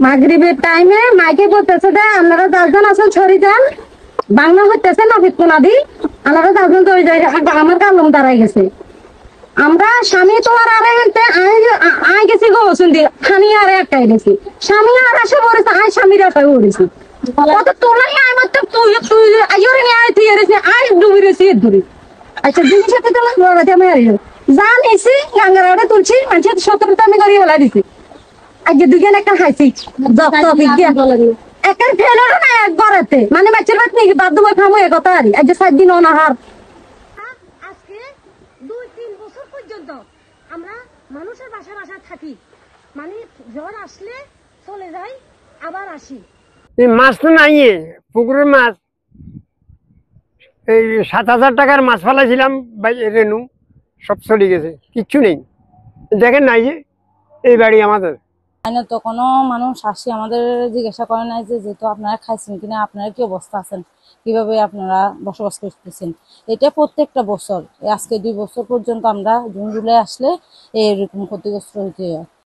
মাগরিবের টাইমে মাইকে বলতেছে যে আপনারা 10 জন আছেন ছড়ি যান, বাংলা হইতেছে না ফিতনা দি, আপনারা 10 জন তো ওই জায়গায় আমার কালম দাঁড়াই গেছে। আমরা স্বামী তোমার আরে আই গেছি গো শুনদি খানি আরে একটাই গেছি, স্বামী আর আসে পড়েছে, আই স্বামীর একটাই পড়েছি। কত তোলাই আই মত তুই তুই আইরে নি আই তুই এসে আই ডুবি রেছি ধরে। আচ্ছা জিনিস সাথে তো লড়াতে আমি আইলো জান এসি গাঙ্গারাটা তুলছি মানুষের সতর্কতা আমি করিয়ে ফেলা দিছি। আজকে দুজন একটা খাইছি যত বিজ্ঞান একের ফেলেরও না এক গড়াতে মানে মাছের ভাত নাকি বাদ দেবো খামো এ কথা আর আজ 7 দিন অনাহার। আজকে 2-3 বছর পর্যন্ত আমরা মানুষের বাসা বাসা থাকি, মানে জ্বর আসলে চলে যাই আবার আসি। মাছ তো নাই, পুকুরের মাছ এই 7,000 টাকার মাছ ফেলাইছিলাম রেনু, সব চলে গেছে, কিচ্ছু নেই। দেখেন নাই যে এই বাড়ি আমাদের তো কোনো মানুষ আসি আমাদের জিজ্ঞাসা করে নাই যে যেহেতু আপনারা খাইছেন কিনা, আপনারা কি অবস্থা আছেন, কিভাবে আপনারা বসবাস করতেছেন। এটা প্রত্যেকটা বছর আজকে 2 বছর পর্যন্ত আমরা জুন জুলাই আসলে এরকম ক্ষতিগ্রস্ত হইতে হয়।